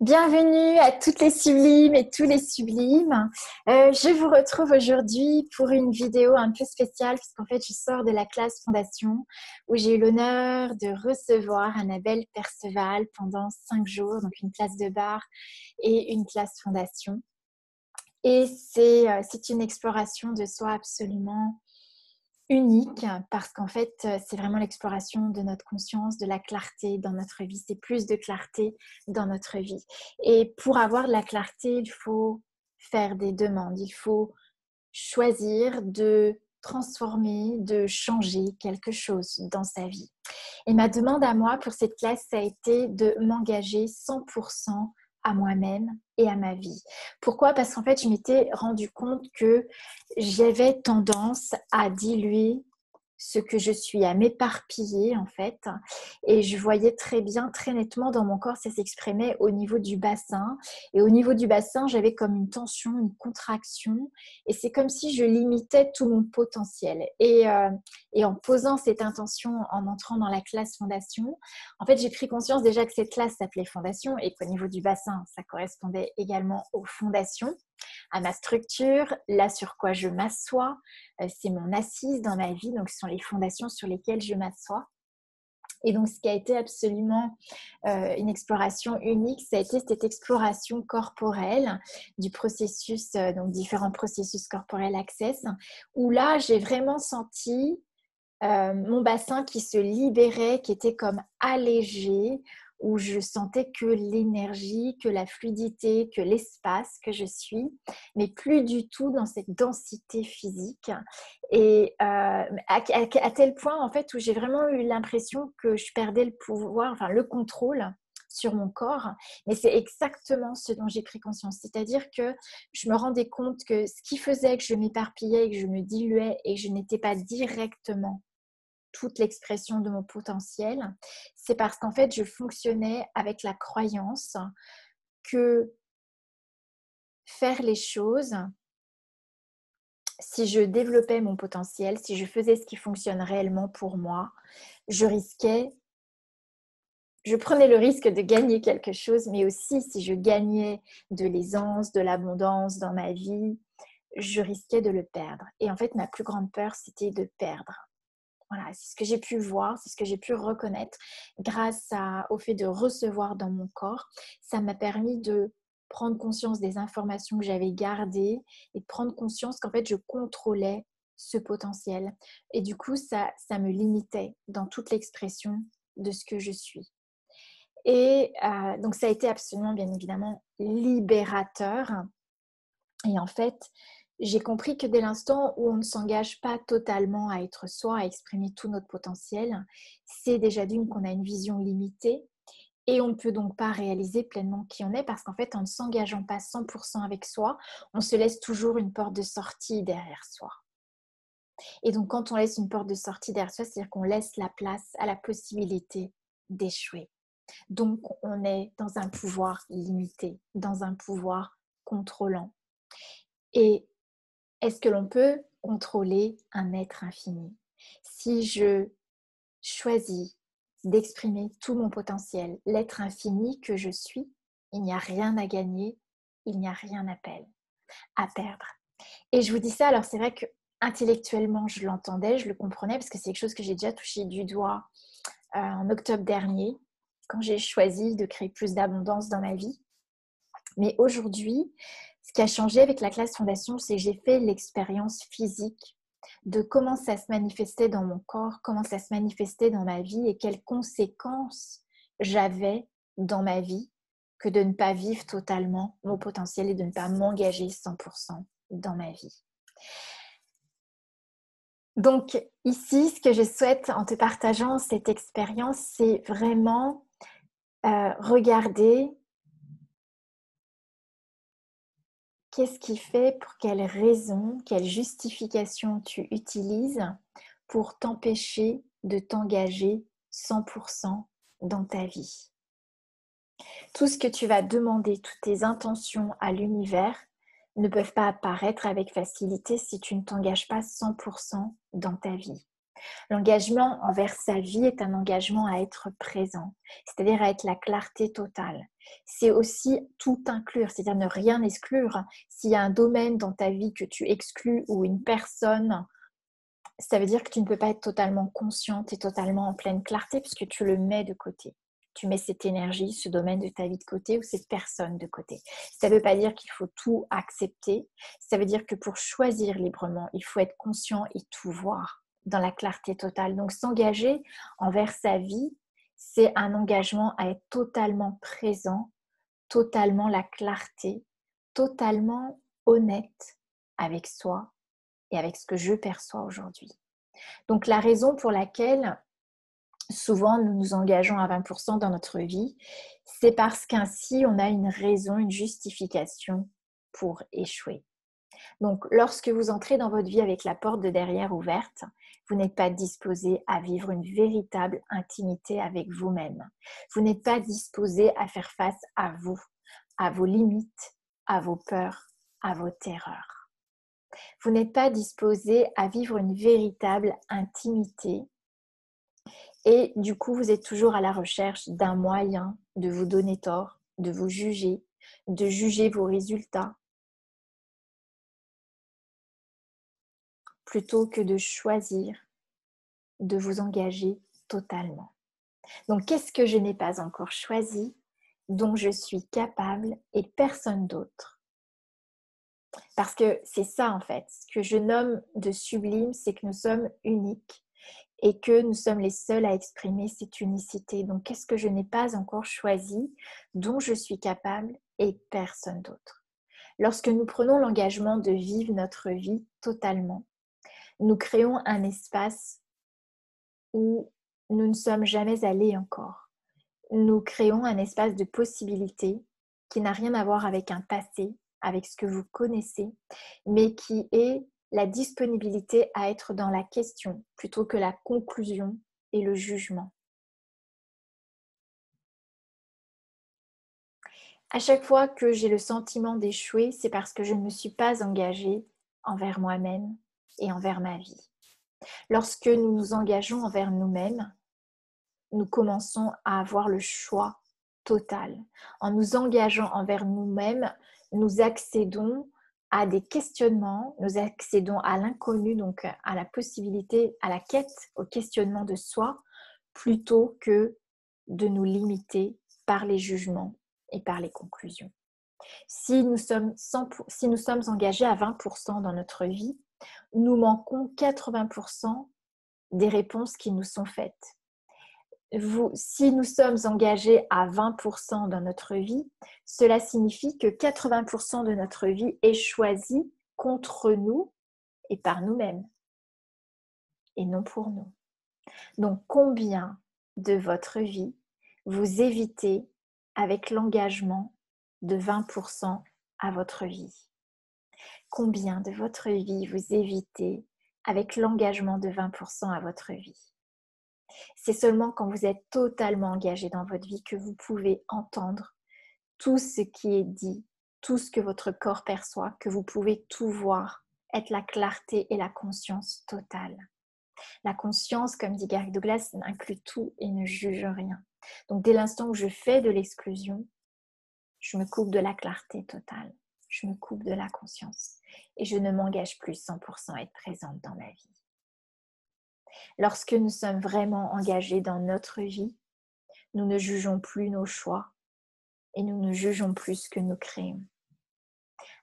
Bienvenue à toutes les sublimes et tous les sublimes. Je vous retrouve aujourd'hui pour une vidéo un peu spéciale puisqu'en fait je sors de la classe Fondation où j'ai eu l'honneur de recevoir Annabelle Perceval pendant 5 jours, donc une classe de bar et une classe Fondation. Et c'est une exploration de soi absolument unique parce qu'en fait, c'est vraiment l'exploration de notre conscience, de la clarté dans notre vie. C'est plus de clarté dans notre vie. Et pour avoir de la clarté, il faut faire des demandes. Il faut choisir de transformer, de changer quelque chose dans sa vie. Et ma demande à moi pour cette classe, ça a été de m'engager 100% à moi-même et à ma vie. Pourquoi ? Parce qu'en fait, je m'étais rendu compte que j'avais tendance à diluer ce que je suis, à m'éparpiller en fait. Et je voyais très bien, très nettement dans mon corps, ça s'exprimait au niveau du bassin. Et au niveau du bassin, j'avais comme une tension, une contraction. Et c'est comme si je limitais tout mon potentiel. Et en posant cette intention, en entrant dans la classe Fondation, en fait, j'ai pris conscience déjà que cette classe s'appelait Fondation et qu'au niveau du bassin, ça correspondait également aux fondations, à ma structure, là sur quoi je m'assois. C'est mon assise dans ma vie, donc ce sont les fondations sur lesquelles je m'assois. Et donc, ce qui a été absolument une exploration unique, ça a été cette exploration corporelle du processus, donc différents processus corporels Access, où là, j'ai vraiment senti mon bassin qui se libérait, qui était comme allégé, où je sentais que l'énergie, que la fluidité, que l'espace que je suis, mais plus du tout dans cette densité physique. Et à tel point, en fait, où j'ai vraiment eu l'impression que je perdais le pouvoir, enfin le contrôle sur mon corps, mais c'est exactement ce dont j'ai pris conscience. C'est-à-dire que je me rendais compte que ce qui faisait que je m'éparpillais, que je me diluais et que je n'étais pas directement toute l'expression de mon potentiel, c'est parce qu'en fait, je fonctionnais avec la croyance que faire les choses, si je développais mon potentiel, si je faisais ce qui fonctionne réellement pour moi, je prenais le risque de gagner quelque chose, mais aussi si je gagnais de l'aisance, de l'abondance dans ma vie, je risquais de le perdre. Et en fait, ma plus grande peur, c'était de perdre. Voilà, c'est ce que j'ai pu voir, c'est ce que j'ai pu reconnaître grâce au fait de recevoir dans mon corps. Ça m'a permis de prendre conscience des informations que j'avais gardées et de prendre conscience qu'en fait, je contrôlais ce potentiel. Et du coup, ça me limitait dans toute l'expression de ce que je suis. Et donc, ça a été absolument, bien évidemment, libérateur. Et en fait, j'ai compris que dès l'instant où on ne s'engage pas totalement à être soi, à exprimer tout notre potentiel, c'est déjà d'une qu'on a une vision limitée et on ne peut donc pas réaliser pleinement qui on est parce qu'en fait, en ne s'engageant pas 100% avec soi, on se laisse toujours une porte de sortie derrière soi. Et donc, quand on laisse une porte de sortie derrière soi, c'est-à-dire qu'on laisse la place à la possibilité d'échouer. Donc, on est dans un pouvoir limité, dans un pouvoir contrôlant. Et est-ce que l'on peut contrôler un être infini ? Si je choisis d'exprimer tout mon potentiel, l'être infini que je suis, il n'y a rien à gagner, il n'y a rien à perdre. Et je vous dis ça, alors c'est vrai que intellectuellement, je l'entendais, je le comprenais, parce que c'est quelque chose que j'ai déjà touché du doigt en octobre dernier, quand j'ai choisi de créer plus d'abondance dans ma vie. Mais aujourd'hui, ce qui a changé avec la classe Fondation, c'est que j'ai fait l'expérience physique de comment ça se manifestait dans mon corps, comment ça se manifestait dans ma vie et quelles conséquences j'avais dans ma vie que de ne pas vivre totalement mon potentiel et de ne pas m'engager 100% dans ma vie. Donc ici, ce que je souhaite en te partageant cette expérience, c'est vraiment regarder qu'est-ce qui fait, pour quelle raison, quelle justification tu utilises pour t'empêcher de t'engager 100% dans ta vie. Tout ce que tu vas demander, toutes tes intentions à l'univers ne peuvent pas apparaître avec facilité si tu ne t'engages pas 100% dans ta vie. L'engagement envers sa vie est un engagement à être présent, c'est-à-dire à être la clarté totale. C'est aussi tout inclure, c'est-à-dire ne rien exclure. S'il y a un domaine dans ta vie que tu exclus ou une personne, ça veut dire que tu ne peux pas être totalement consciente et totalement en pleine clarté puisque tu le mets de côté. Tu mets cette énergie, ce domaine de ta vie de côté ou cette personne de côté. Ça ne veut pas dire qu'il faut tout accepter. Ça veut dire que pour choisir librement, il faut être conscient et tout voir dans la clarté totale. Donc s'engager envers sa vie, c'est un engagement à être totalement présent, totalement la clarté, totalement honnête avec soi et avec ce que je perçois aujourd'hui. Donc la raison pour laquelle souvent nous nous engageons à 20% dans notre vie, c'est parce qu'ainsi on a une raison, une justification pour échouer. Donc lorsque vous entrez dans votre vie avec la porte de derrière ouverte, vous n'êtes pas disposé à vivre une véritable intimité avec vous-même. Vous n'êtes pas disposé à faire face à vous, à vos limites, à vos peurs, à vos terreurs. Vous n'êtes pas disposé à vivre une véritable intimité et du coup, vous êtes toujours à la recherche d'un moyen de vous donner tort, de vous juger, de juger vos résultats, plutôt que de choisir de vous engager totalement. Donc, qu'est-ce que je n'ai pas encore choisi, dont je suis capable et personne d'autre? Parce que c'est ça en fait, ce que je nomme de sublime, c'est que nous sommes uniques et que nous sommes les seuls à exprimer cette unicité. Donc, qu'est-ce que je n'ai pas encore choisi, dont je suis capable et personne d'autre? Lorsque nous prenons l'engagement de vivre notre vie totalement, nous créons un espace où nous ne sommes jamais allés encore. Nous créons un espace de possibilités qui n'a rien à voir avec un passé, avec ce que vous connaissez, mais qui est la disponibilité à être dans la question plutôt que la conclusion et le jugement. À chaque fois que j'ai le sentiment d'échouer, c'est parce que je ne me suis pas engagée envers moi-même et envers ma vie. Lorsque nous nous engageons envers nous-mêmes, nous commençons à avoir le choix total. En nous engageant envers nous-mêmes, nous accédons à des questionnements, nous accédons à l'inconnu, donc à la possibilité, à la quête, au questionnement de soi, plutôt que de nous limiter par les jugements et par les conclusions. Si nous sommes engagés à 20% dans notre vie, nous manquons 80% des réponses qui nous sont faites. Si nous sommes engagés à 20% dans notre vie, cela signifie que 80% de notre vie est choisie contre nous et par nous-mêmes, et non pour nous. Donc, combien de votre vie vous évitez avec l'engagement de 20% à votre vie? Combien de votre vie vous évitez avec l'engagement de 20% à votre vie? C'est seulement quand vous êtes totalement engagé dans votre vie que vous pouvez entendre tout ce qui est dit, tout ce que votre corps perçoit, que vous pouvez tout voir, être la clarté et la conscience totale. La conscience, comme dit Gary Douglas, inclut tout et ne juge rien. Donc dès l'instant où je fais de l'exclusion, je me coupe de la clarté totale, je me coupe de la conscience et je ne m'engage plus 100% à être présente dans ma vie. Lorsque nous sommes vraiment engagés dans notre vie, nous ne jugeons plus nos choix et nous ne jugeons plus ce que nous créons.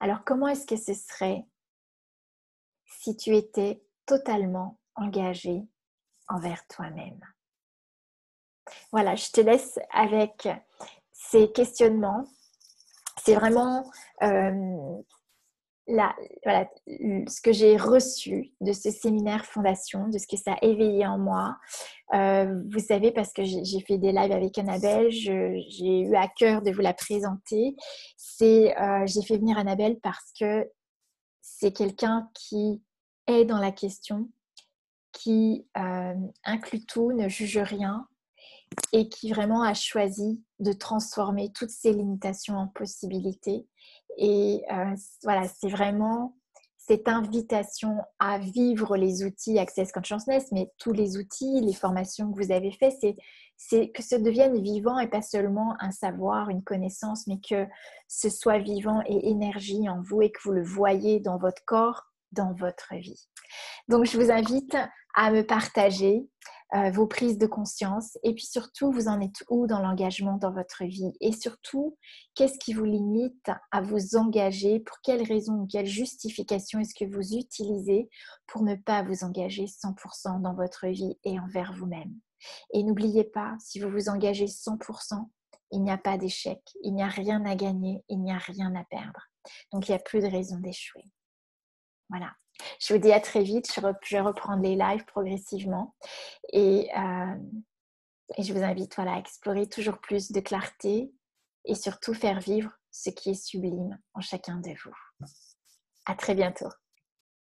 Alors comment est-ce que ce serait si tu étais totalement engagé envers toi-même? Voilà, je te laisse avec ces questionnements. C'est vraiment voilà, ce que j'ai reçu de ce séminaire Fondation, de ce que ça a éveillé en moi. Vous savez, parce que j'ai fait des lives avec Annabelle, j'ai eu à cœur de vous la présenter. J'ai fait venir Annabelle parce que c'est quelqu'un qui est dans la question, qui inclut tout, ne juge rien et qui vraiment a choisi de transformer toutes ses limitations en possibilités. Et voilà, c'est vraiment cette invitation à vivre les outils Access Consciousness, mais tous les outils, les formations que vous avez faites, c'est que ça devienne vivant et pas seulement un savoir, une connaissance, mais que ce soit vivant et énergie en vous et que vous le voyez dans votre corps, dans votre vie. Donc, je vous invite à me partager vos prises de conscience et puis surtout, vous en êtes où dans l'engagement dans votre vie et surtout, qu'est-ce qui vous limite à vous engager, pour quelles raisons ou quelle justification est-ce que vous utilisez pour ne pas vous engager 100% dans votre vie et envers vous-même. Et n'oubliez pas, si vous vous engagez 100%, il n'y a pas d'échec, il n'y a rien à gagner, il n'y a rien à perdre. Donc, il n'y a plus de raison d'échouer. Voilà. Je vous dis à très vite. Je vais reprendre les lives progressivement. Et je vous invite à explorer toujours plus de clarté et surtout faire vivre ce qui est sublime en chacun de vous. À très bientôt.